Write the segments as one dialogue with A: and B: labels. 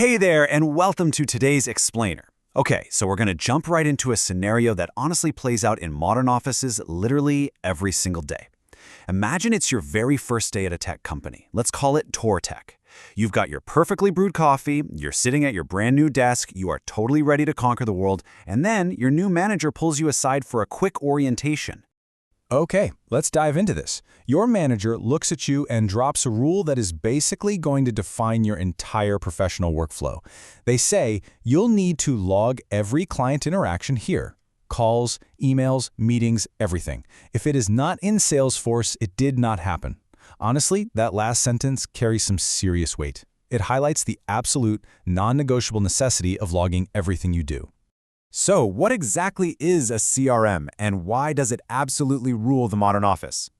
A: Hey there, and welcome to today's Explainer. Okay, so we're going to jump right into a scenario that honestly plays out in modern offices literally every single day. Imagine it's your very first day at a tech company. Let's call it Tour Tech. You've got your perfectly brewed coffee, you're sitting at your brand new desk, you are totally ready to conquer the world, and then your new manager pulls you aside for a quick orientation.
B: Okay, let's dive into this. Your manager looks at you and drops a rule that is basically going to define your entire professional workflow. They say you'll need to log every client interaction here. Calls, emails, meetings, everything. If it is not in Salesforce, it did not happen. Honestly, that last sentence carries some serious weight. It highlights the absolute, non-negotiable necessity of logging everything you do.
A: So, what exactly is a CRM, and why does it absolutely rule the modern office?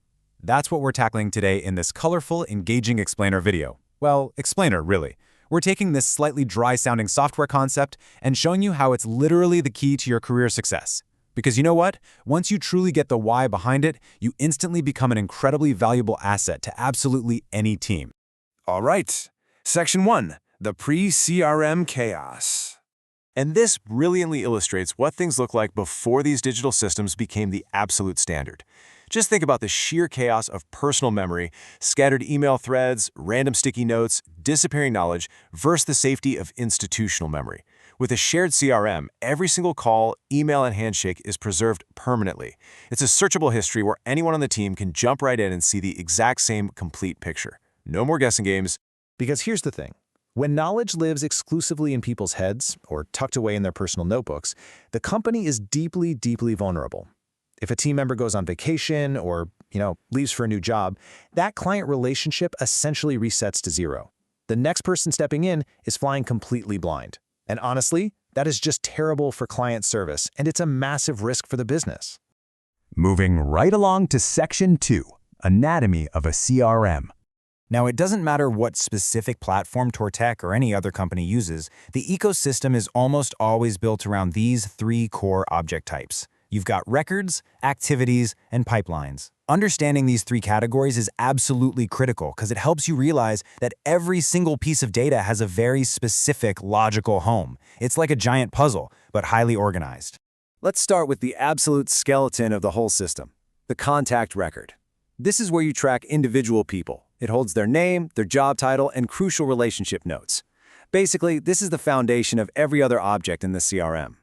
A: That's what we're tackling today in this colorful, engaging explainer video. Well, explainer, really. We're taking this slightly dry-sounding software concept and showing you how it's literally the key to your career success. Because you know what? Once you truly get the why behind it, you instantly become an incredibly valuable asset to absolutely any team.
C: All right, Section 1, the pre-CRM chaos. And this brilliantly illustrates what things look like before these digital systems became the absolute standard. Just think about the sheer chaos of personal memory, scattered email threads, random sticky notes, disappearing knowledge, versus the safety of institutional memory. With a shared CRM, every single call, email, and handshake is preserved permanently. It's a searchable history where anyone on the team can jump right in and see the exact same complete picture. No more guessing games.
D: Because here's the thing. When knowledge lives exclusively in people's heads or tucked away in their personal notebooks, the company is deeply, deeply vulnerable. If a team member goes on vacation or, leaves for a new job, that client relationship essentially resets to zero. The next person stepping in is flying completely blind. And honestly, that is just terrible for client service, and it's a massive risk for the business.
B: Moving right along to Section 2, Anatomy of a CRM.
E: Now, it doesn't matter what specific platform TourTech or any other company uses, the ecosystem is almost always built around these three core object types. You've got records, activities, and pipelines. Understanding these three categories is absolutely critical because it helps you realize that every single piece of data has a very specific logical home. It's like a giant puzzle, but highly organized.
A: Let's start with the absolute skeleton of the whole system, the contact record. This is where you track individual people. It holds their name, their job title, and crucial relationship notes. Basically, this is the foundation of every other object in the CRM.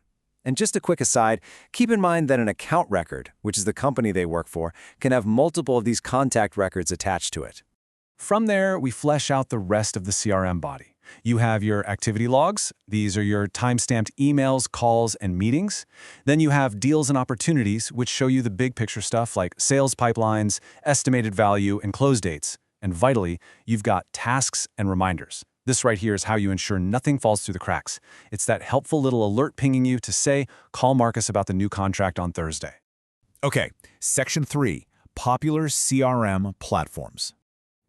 A: And just a quick aside, keep in mind that an account record, which is the company they work for, can have multiple of these contact records attached to it.
B: From there, we flesh out the rest of the CRM body. You have your activity logs. These are your time-stamped emails, calls, and meetings. Then you have deals and opportunities, which show you the big picture stuff like sales pipelines, estimated value, and close dates. And vitally, you've got tasks and reminders. This right here is how you ensure nothing falls through the cracks. It's that helpful little alert pinging you to say, call Marcus about the new contract on Thursday.
F: Okay, Section 3, Popular CRM Platforms.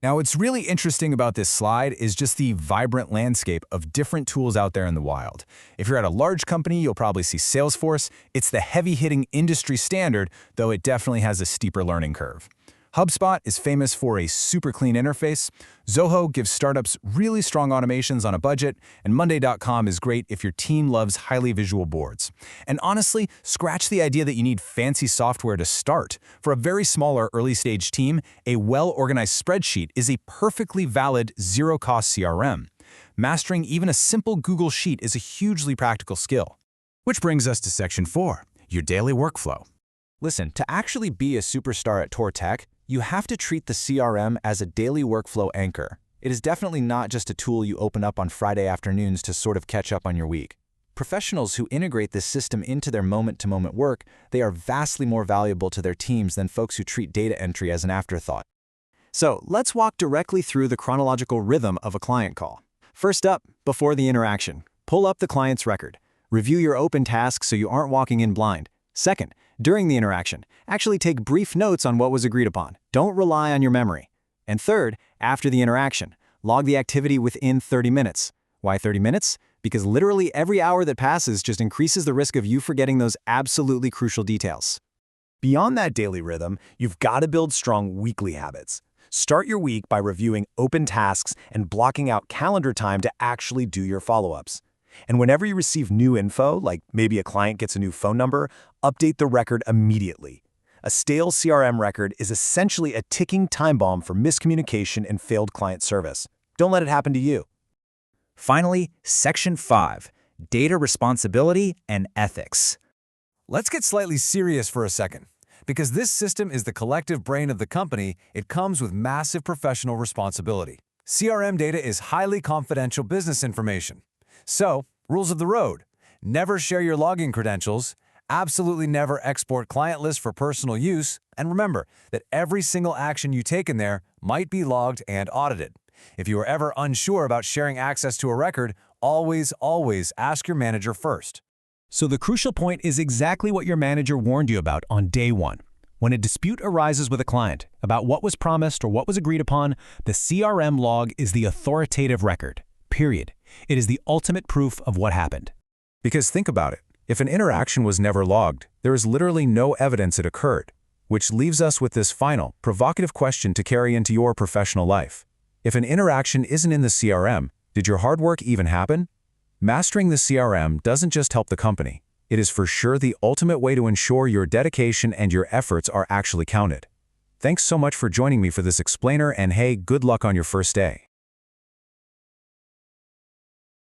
F: Now, what's really interesting about this slide is just the vibrant landscape of different tools out there in the wild. If you're at a large company, you'll probably see Salesforce. It's the heavy-hitting industry standard, though it definitely has a steeper learning curve. HubSpot is famous for a super clean interface. Zoho gives startups really strong automations on a budget, and Monday.com is great if your team loves highly visual boards. And honestly, scratch the idea that you need fancy software to start. For a very small or early-stage team, a well-organized spreadsheet is a perfectly valid zero-cost CRM. Mastering even a simple Google Sheet is a hugely practical skill. Which brings us to Section 4, your daily workflow.
E: Listen, to actually be a superstar at TourTech, you have to treat the CRM as a daily workflow anchor. It is definitely not just a tool you open up on Friday afternoons to sort of catch up on your week. Professionals who integrate this system into their moment-to-moment work, they are vastly more valuable to their teams than folks who treat data entry as an afterthought.
A: So let's walk directly through the chronological rhythm of a client call. First up, before the interaction, pull up the client's record. Review your open tasks so you aren't walking in blind. Second, during the interaction, actually take brief notes on what was agreed upon. Don't rely on your memory. And third, after the interaction, log the activity within 30 minutes. Why 30 minutes? Because literally every hour that passes just increases the risk of you forgetting those absolutely crucial details.
D: Beyond that daily rhythm, you've got to build strong weekly habits. Start your week by reviewing open tasks and blocking out calendar time to actually do your follow-ups. And whenever you receive new info, like maybe a client gets a new phone number, update the record immediately. A stale CRM record is essentially a ticking time bomb for miscommunication and failed client service. Don't let it happen to you.
E: Finally, Section 5, Data Responsibility and Ethics.
C: Let's get slightly serious for a second. Because this system is the collective brain of the company, it comes with massive professional responsibility. CRM data is highly confidential business information. So, rules of the road. Never share your login credentials, absolutely never export client lists for personal use, and remember that every single action you take in there might be logged and audited. If you are ever unsure about sharing access to a record, always ask your manager first.
A: So the crucial point is exactly what your manager warned you about on day one. When a dispute arises with a client about what was promised or what was agreed upon, the CRM log is the authoritative record, period. It is the ultimate proof of what happened.
B: Because think about it. If an interaction was never logged, there is literally no evidence it occurred, which leaves us with this final, provocative question to carry into your professional life. If an interaction isn't in the CRM, did your hard work even happen? Mastering the CRM doesn't just help the company. It is for sure the ultimate way to ensure your dedication and your efforts are actually counted. Thanks so much for joining me for this explainer, and hey, good luck on your first day.